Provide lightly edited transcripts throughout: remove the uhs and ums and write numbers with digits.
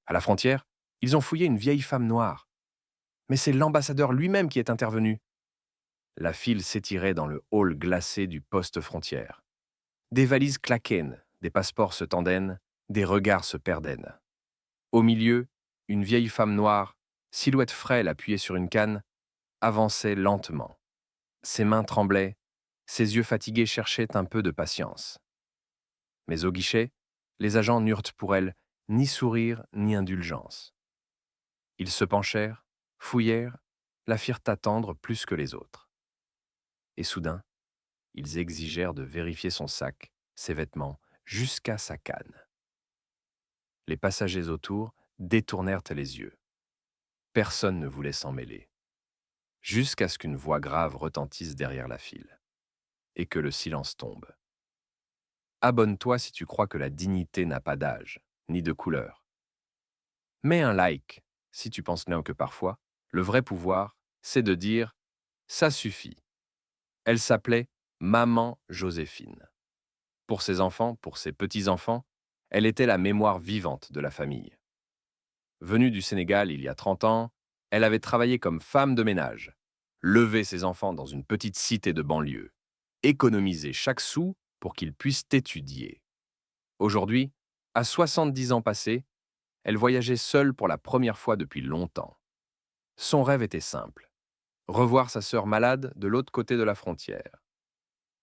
À la frontière, ils ont fouillé une vieille femme noire. Mais c'est l'ambassadeur lui-même qui est intervenu. La file s'étirait dans le hall glacé du poste frontière. Des valises claquaient, des passeports se tendaient, des regards se perdaient. Au milieu, une vieille femme noire, silhouette frêle appuyée sur une canne, avançait lentement. Ses mains tremblaient, ses yeux fatigués cherchaient un peu de patience. Mais au guichet, les agents n'eurent pour elle ni sourire ni indulgence. Ils se penchèrent, fouillèrent, la firent attendre plus que les autres. Et soudain, ils exigèrent de vérifier son sac, ses vêtements, jusqu'à sa canne. Les passagers autour détournèrent les yeux. Personne ne voulait s'en mêler, jusqu'à ce qu'une voix grave retentisse derrière la file, et que le silence tombe. Abonne-toi si tu crois que la dignité n'a pas d'âge, ni de couleur. Mets un like si tu penses bien que parfois, le vrai pouvoir, c'est de dire « ça suffit ». Elle s'appelait Maman Joséphine. Pour ses enfants, pour ses petits-enfants, elle était la mémoire vivante de la famille. Venue du Sénégal il y a 30 ans, elle avait travaillé comme femme de ménage, levé ses enfants dans une petite cité de banlieue, économisé chaque sou pour qu'ils puissent étudier. Aujourd'hui, à 70 ans passés, elle voyageait seule pour la première fois depuis longtemps. Son rêve était simple, revoir sa sœur malade de l'autre côté de la frontière.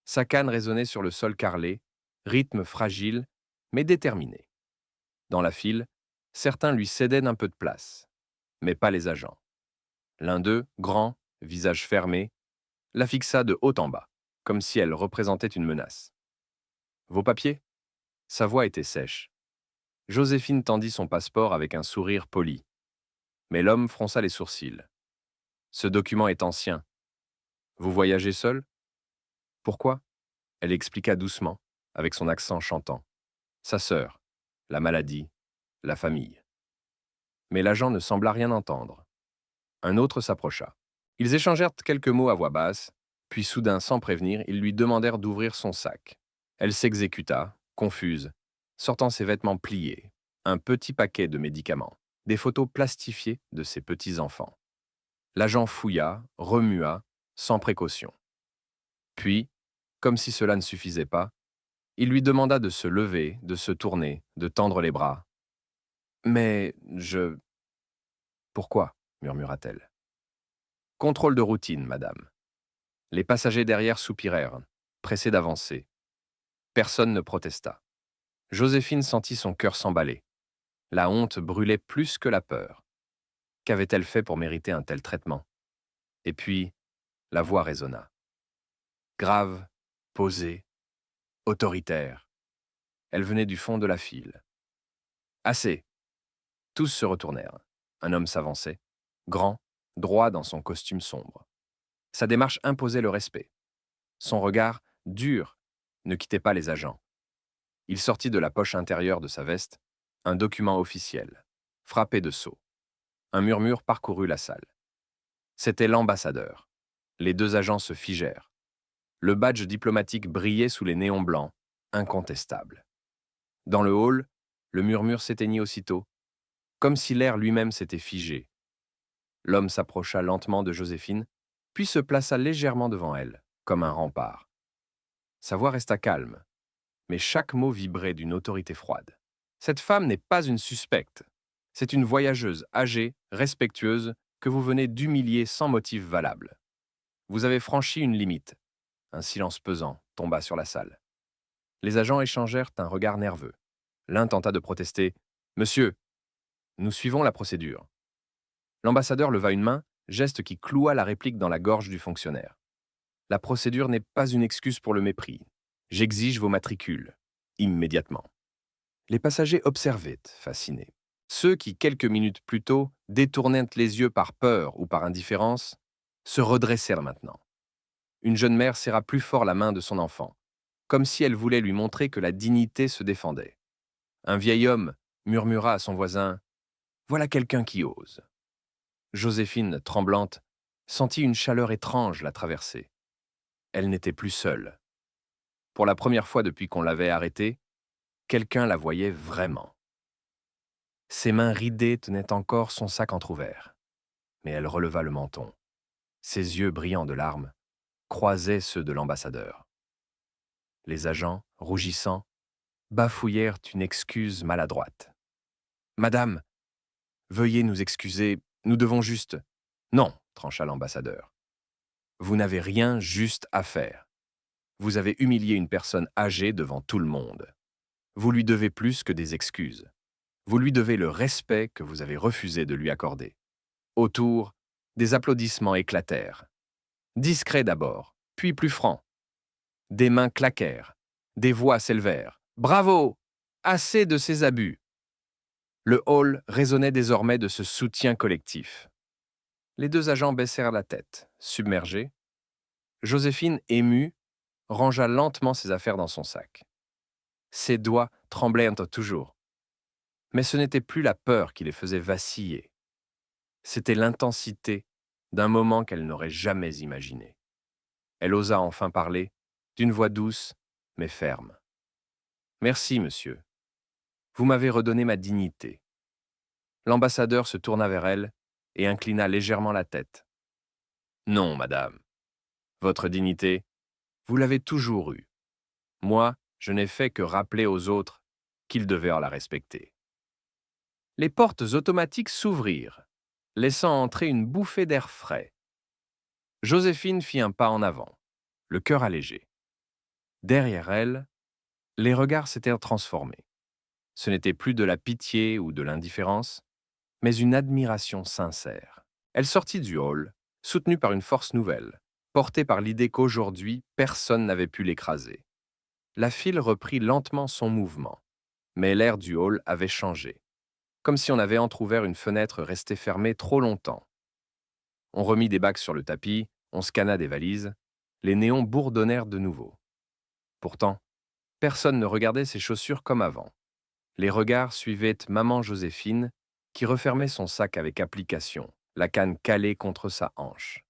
Sa canne résonnait sur le sol carrelé, rythme fragile, mais déterminé. Dans la file, certains lui cédaient un peu de place, mais pas les agents. L'un d'eux, grand, visage fermé, la fixa de haut en bas, comme si elle représentait une menace. Vos papiers? Sa voix était sèche. Joséphine tendit son passeport avec un sourire poli. Mais l'homme fronça les sourcils. Ce document est ancien. Vous voyagez seul? Pourquoi? Elle expliqua doucement, avec son accent chantant. Sa sœur, la maladie, la famille. Mais l'agent ne sembla rien entendre. Un autre s'approcha. Ils échangèrent quelques mots à voix basse, puis soudain, sans prévenir, ils lui demandèrent d'ouvrir son sac. Elle s'exécuta, confuse, sortant ses vêtements pliés, un petit paquet de médicaments, des photos plastifiées de ses petits-enfants. L'agent fouilla, remua, sans précaution. Puis, comme si cela ne suffisait pas, il lui demanda de se lever, de se tourner, de tendre les bras. « Mais je... » Pourquoi? Murmura-t-elle. Contrôle de routine, madame. Les passagers derrière soupirèrent, pressés d'avancer. Personne ne protesta. Joséphine sentit son cœur s'emballer. La honte brûlait plus que la peur. Qu'avait-elle fait pour mériter un tel traitement? Et puis, la voix résonna. Grave, posée, autoritaire. Elle venait du fond de la file. Assez. Tous se retournèrent. Un homme s'avançait, grand, droit dans son costume sombre. Sa démarche imposait le respect. Son regard, dur, ne quittait pas les agents. Il sortit de la poche intérieure de sa veste un document officiel, frappé de sceaux. Un murmure parcourut la salle. C'était l'ambassadeur. Les deux agents se figèrent. Le badge diplomatique brillait sous les néons blancs, incontestable. Dans le hall, le murmure s'éteignit aussitôt, comme si l'air lui-même s'était figé. L'homme s'approcha lentement de Joséphine, puis se plaça légèrement devant elle, comme un rempart. Sa voix resta calme, mais chaque mot vibrait d'une autorité froide. Cette femme n'est pas une suspecte. C'est une voyageuse âgée, respectueuse, que vous venez d'humilier sans motif valable. Vous avez franchi une limite. Un silence pesant tomba sur la salle. Les agents échangèrent un regard nerveux. L'un tenta de protester. « Monsieur, nous suivons la procédure. » L'ambassadeur leva une main, geste qui cloua la réplique dans la gorge du fonctionnaire. « La procédure n'est pas une excuse pour le mépris. J'exige vos matricules. Immédiatement. » Les passagers observaient, fascinés. Ceux qui, quelques minutes plus tôt, détournaient les yeux par peur ou par indifférence, se redressèrent maintenant. Une jeune mère serra plus fort la main de son enfant, comme si elle voulait lui montrer que la dignité se défendait. Un vieil homme murmura à son voisin « Voilà quelqu'un qui ose ». Joséphine, tremblante, sentit une chaleur étrange la traverser. Elle n'était plus seule. Pour la première fois depuis qu'on l'avait arrêtée, quelqu'un la voyait vraiment. Ses mains ridées tenaient encore son sac entr'ouvert. Mais elle releva le menton. Ses yeux brillants de larmes croisaient ceux de l'ambassadeur. Les agents, rougissant, bafouillèrent une excuse maladroite. Madame, veuillez nous excuser, nous devons juste. Non, trancha l'ambassadeur. Vous n'avez rien juste à faire. Vous avez humilié une personne âgée devant tout le monde. Vous lui devez plus que des excuses. Vous lui devez le respect que vous avez refusé de lui accorder. Autour, des applaudissements éclatèrent. Discrets d'abord, puis plus francs. Des mains claquèrent. Des voix s'élevèrent. Bravo! Assez de ces abus! Le hall résonnait désormais de ce soutien collectif. Les deux agents baissèrent la tête, submergés. Joséphine, émue, rangea lentement ses affaires dans son sac. Ses doigts tremblaient toujours. Mais ce n'était plus la peur qui les faisait vaciller. C'était l'intensité d'un moment qu'elle n'aurait jamais imaginé. Elle osa enfin parler, d'une voix douce, mais ferme. « Merci, monsieur. Vous m'avez redonné ma dignité. » L'ambassadeur se tourna vers elle et inclina légèrement la tête. « Non, madame. Votre dignité, vous l'avez toujours eue. Moi, je n'ai fait que rappeler aux autres qu'ils devaient la respecter. » Les portes automatiques s'ouvrirent, laissant entrer une bouffée d'air frais. Joséphine fit un pas en avant, le cœur allégé. Derrière elle, les regards s'étaient transformés. Ce n'était plus de la pitié ou de l'indifférence, mais une admiration sincère. Elle sortit du hall, soutenue par une force nouvelle, portée par l'idée qu'aujourd'hui, personne n'avait pu l'écraser. La file reprit lentement son mouvement, mais l'air du hall avait changé, comme si on avait entrouvert une fenêtre restée fermée trop longtemps. On remit des bacs sur le tapis, on scanna des valises, les néons bourdonnèrent de nouveau. Pourtant, personne ne regardait ses chaussures comme avant. Les regards suivaient maman Joséphine, qui refermait son sac avec application, la canne calée contre sa hanche.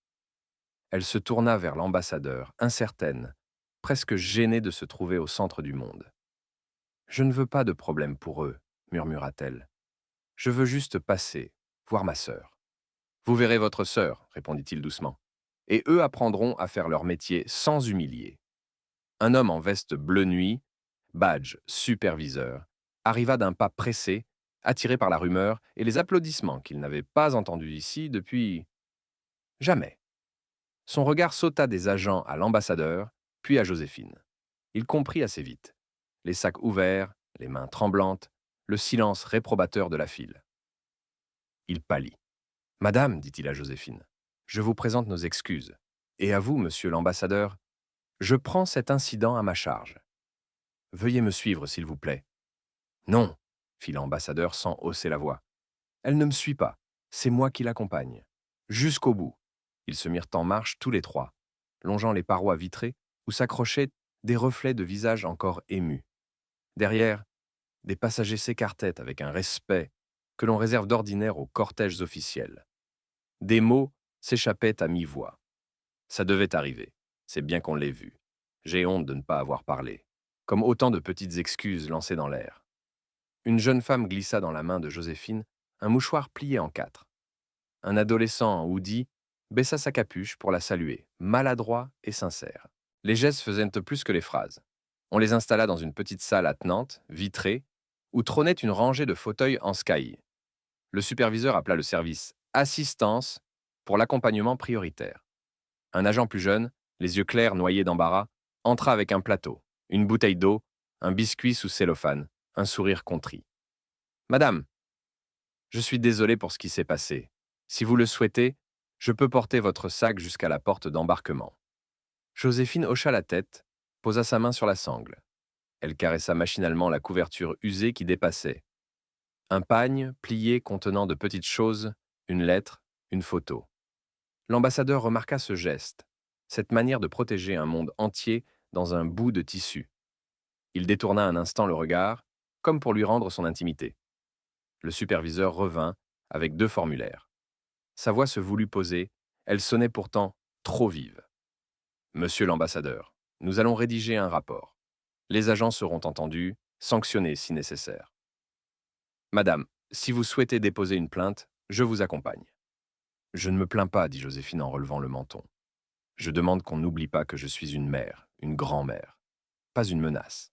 Elle se tourna vers l'ambassadeur, incertaine, presque gênée de se trouver au centre du monde. « Je ne veux pas de problème pour eux, » murmura-t-elle. « Je veux juste passer, voir ma sœur. »« Vous verrez votre sœur, » répondit-il doucement, « et eux apprendront à faire leur métier sans humilier. » Un homme en veste bleu nuit, badge superviseur, arriva d'un pas pressé, attiré par la rumeur et les applaudissements qu'il n'avait pas entendus ici depuis... jamais. Son regard sauta des agents à l'ambassadeur, puis à Joséphine. Il comprit assez vite. Les sacs ouverts, les mains tremblantes, le silence réprobateur de la file. Il pâlit. « Madame, dit-il à Joséphine, je vous présente nos excuses. Et à vous, monsieur l'ambassadeur, je prends cet incident à ma charge. Veuillez me suivre, s'il vous plaît. » « Non, » fit l'ambassadeur sans hausser la voix. « Elle ne me suit pas. C'est moi qui l'accompagne. Jusqu'au bout. » Ils se mirent en marche tous les trois, longeant les parois vitrées où s'accrochaient des reflets de visages encore émus. Derrière, des passagers s'écartaient avec un respect que l'on réserve d'ordinaire aux cortèges officiels. Des mots s'échappaient à mi-voix. Ça devait arriver. C'est bien qu'on l'ait vu. J'ai honte de ne pas avoir parlé. Comme autant de petites excuses lancées dans l'air. Une jeune femme glissa dans la main de Joséphine un mouchoir plié en quatre. Un adolescent en hoodie baissa sa capuche pour la saluer, maladroit et sincère. Les gestes faisaient plus que les phrases. On les installa dans une petite salle attenante, vitrée, où trônait une rangée de fauteuils en sky. Le superviseur appela le service « assistance » pour l'accompagnement prioritaire. Un agent plus jeune, les yeux clairs noyés d'embarras, entra avec un plateau, une bouteille d'eau, un biscuit sous cellophane, un sourire contrit. « Madame, je suis désolé pour ce qui s'est passé. Si vous le souhaitez, je peux porter votre sac jusqu'à la porte d'embarquement. » Joséphine hocha la tête, posa sa main sur la sangle. Elle caressa machinalement la couverture usée qui dépassait. Un pagne plié contenant de petites choses, une lettre, une photo. L'ambassadeur remarqua ce geste, cette manière de protéger un monde entier dans un bout de tissu. Il détourna un instant le regard, comme pour lui rendre son intimité. Le superviseur revint avec 2 formulaires. Sa voix se voulut poser, elle sonnait pourtant trop vive. « Monsieur l'ambassadeur, nous allons rédiger un rapport. Les agents seront entendus, sanctionnés si nécessaire. » « Madame, Si vous souhaitez déposer une plainte, je vous accompagne. Je ne me plains pas, dit Joséphine en relevant le menton. Je demande qu'on n'oublie pas que je suis une mère, une grand-mère, pas une menace.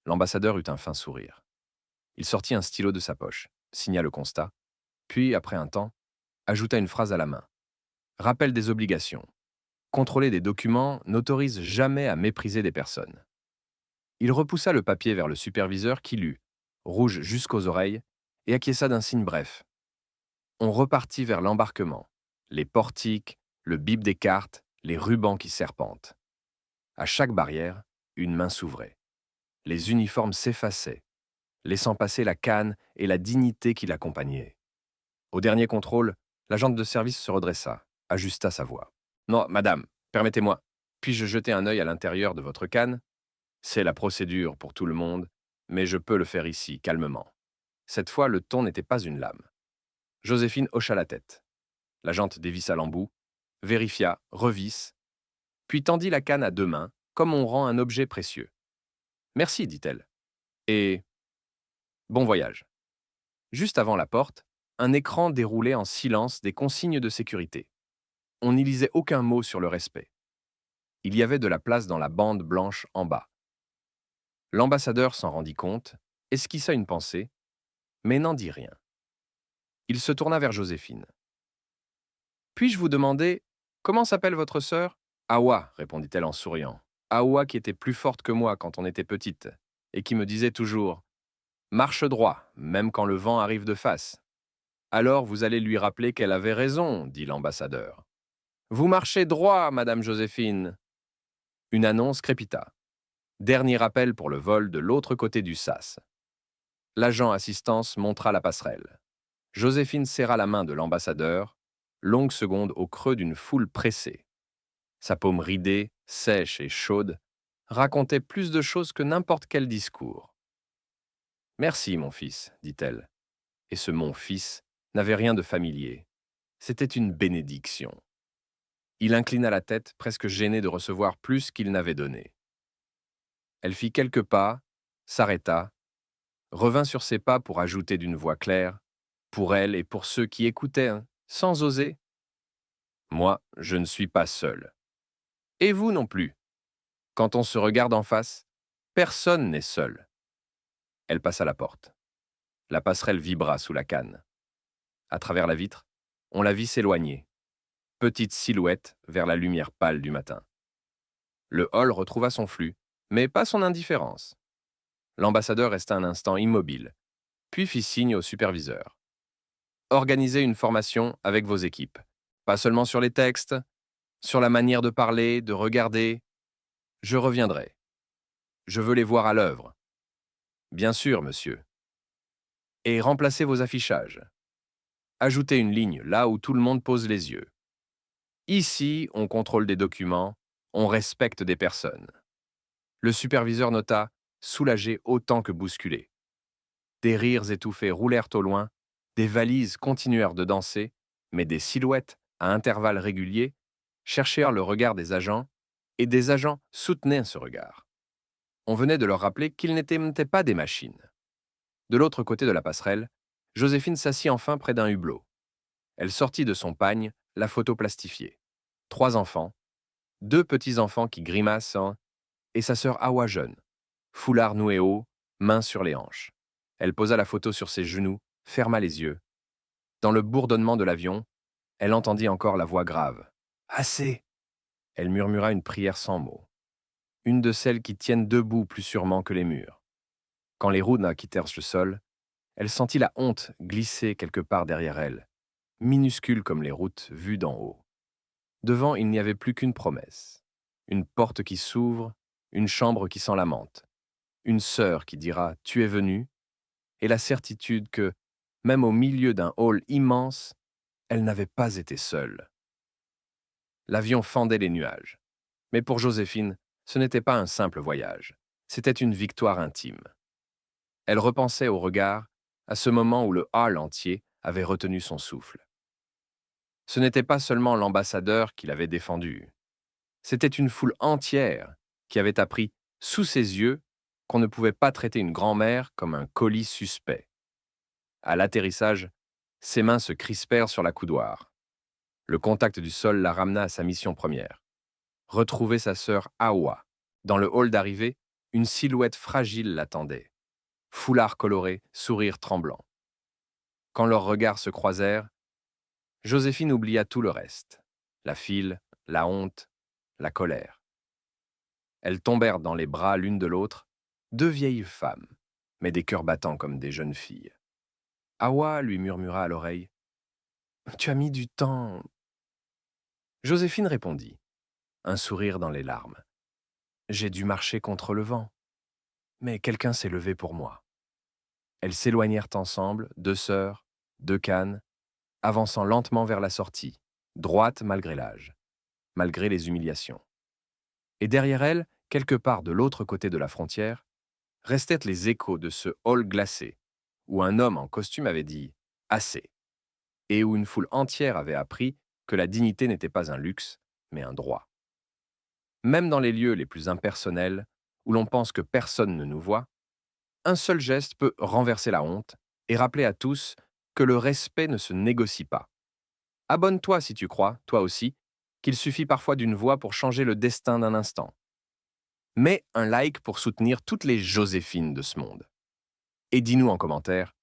L'ambassadeur eut un fin sourire. Il sortit un stylo de sa poche, signa le constat, puis, après un temps, ajouta une phrase à la main. Rappel des obligations. Contrôler des documents n'autorise jamais à mépriser des personnes. Il repoussa le papier vers le superviseur qui lut, rouge jusqu'aux oreilles, et acquiesça d'un signe bref. On repartit vers l'embarquement, les portiques, le bip des cartes, les rubans qui serpentent. À chaque barrière, une main s'ouvrait. Les uniformes s'effaçaient, laissant passer la canne et la dignité qui l'accompagnaient. Au dernier contrôle, l'agente de service se redressa, ajusta sa voix. Non, madame, permettez-moi. Puis-je jeter un œil à l'intérieur de votre canne? C'est la procédure pour tout le monde, mais je peux le faire ici, calmement. Cette fois, le ton n'était pas une lame. Joséphine hocha la tête. L'agente dévissa l'embout, vérifia, revisse, puis tendit la canne à deux mains, comme on rend un objet précieux. Merci, dit-elle. Et bon voyage. Juste avant la porte, un écran déroulait en silence des consignes de sécurité. On n'y lisait aucun mot sur le respect. Il y avait de la place dans la bande blanche en bas. L'ambassadeur s'en rendit compte, esquissa une pensée, mais n'en dit rien. Il se tourna vers Joséphine. Puis-je vous demander, comment s'appelle votre sœur? Awa, répondit-elle en souriant. Awa qui était plus forte que moi quand on était petite, et qui me disait toujours marche droit, même quand le vent arrive de face. Alors vous allez lui rappeler qu'elle avait raison, dit l'ambassadeur. Vous marchez droit, Madame Joséphine. Une annonce crépita. Dernier appel pour le vol de l'autre côté du sas. L'agent assistance montra la passerelle. Joséphine serra la main de l'ambassadeur, longue seconde au creux d'une foule pressée. Sa paume ridée, sèche et chaude, racontait plus de choses que n'importe quel discours. Merci, mon fils, dit-elle. Et ce mon fils n'avait rien de familier. C'était une bénédiction. Il inclina la tête, presque gêné de recevoir plus qu'il n'avait donné. Elle fit quelques pas, s'arrêta, revint sur ses pas pour ajouter d'une voix claire, pour elle et pour ceux qui écoutaient, sans oser. Moi, je ne suis pas seul. Et vous non plus. Quand on se regarde en face, personne n'est seul. Elle passa la porte. La passerelle vibra sous la canne. À travers la vitre, on la vit s'éloigner. Petite silhouette vers la lumière pâle du matin. Le hall retrouva son flux, mais pas son indifférence. L'ambassadeur resta un instant immobile, puis fit signe au superviseur. Organisez une formation avec vos équipes. Pas seulement sur les textes, sur la manière de parler, de regarder. Je reviendrai. Je veux les voir à l'œuvre. Bien sûr, monsieur. Et remplacez vos affichages. Ajoutez une ligne là où tout le monde pose les yeux. Ici, on contrôle des documents, on respecte des personnes. Le superviseur nota, soulagé autant que bousculé. Des rires étouffés roulèrent au loin, des valises continuèrent de danser, mais des silhouettes, à intervalles réguliers, cherchèrent le regard des agents, et des agents soutenaient ce regard. On venait de leur rappeler qu'ils n'étaient pas des machines. De l'autre côté de la passerelle, Joséphine s'assit enfin près d'un hublot. Elle sortit de son pagne la photo plastifiée. 3 enfants, 2 petits-enfants qui grimacent, et sa sœur Awa jeune, foulard noué haut, mains sur les hanches. Elle posa la photo sur ses genoux, ferma les yeux. Dans le bourdonnement de l'avion, elle entendit encore la voix grave. « Assez !» Elle murmura une prière sans mots. Une de celles qui tiennent debout plus sûrement que les murs. Quand les roues quittèrent le sol, elle sentit la honte glisser quelque part derrière elle, minuscule comme les routes vues d'en haut. Devant, il n'y avait plus qu'une promesse. Une porte qui s'ouvre, une chambre qui s'en lamente. Une sœur qui dira « Tu es venu » et la certitude que, même au milieu d'un hall immense, elle n'avait pas été seule. L'avion fendait les nuages. Mais pour Joséphine, ce n'était pas un simple voyage. C'était une victoire intime. Elle repensait au regard, à ce moment où le hall entier avait retenu son souffle. Ce n'était pas seulement l'ambassadeur qui l'avait défendu. C'était une foule entière qui avait appris, sous ses yeux, qu'on ne pouvait pas traiter une grand-mère comme un colis suspect. À l'atterrissage, ses mains se crispèrent sur la coudoir. Le contact du sol la ramena à sa mission première. Retrouver sa sœur Awa. Dans le hall d'arrivée, une silhouette fragile l'attendait. Foulard coloré, sourire tremblant. Quand leurs regards se croisèrent, Joséphine oublia tout le reste. La file, la honte, la colère. Elles tombèrent dans les bras l'une de l'autre, deux vieilles femmes, mais des cœurs battants comme des jeunes filles. Awa lui murmura à l'oreille « Tu as mis du temps. » Joséphine répondit, un sourire dans les larmes. « J'ai dû marcher contre le vent, mais quelqu'un s'est levé pour moi. » Elles s'éloignèrent ensemble, deux sœurs, deux cannes, avançant lentement vers la sortie, droite malgré l'âge, malgré les humiliations. Et derrière elles, quelque part de l'autre côté de la frontière, restaient les échos de ce hall glacé, où un homme en costume avait dit « assez », et où une foule entière avait appris que la dignité n'était pas un luxe, mais un droit. Même dans les lieux les plus impersonnels, où l'on pense que personne ne nous voit, un seul geste peut renverser la honte et rappeler à tous que le respect ne se négocie pas. Abonne-toi si tu crois, toi aussi, qu'il suffit parfois d'une voix pour changer le destin d'un instant. Mets un like pour soutenir toutes les Joséphines de ce monde. Et dis-nous en commentaire,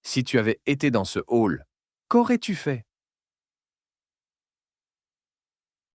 si tu avais été dans ce hall, qu'aurais-tu fait ?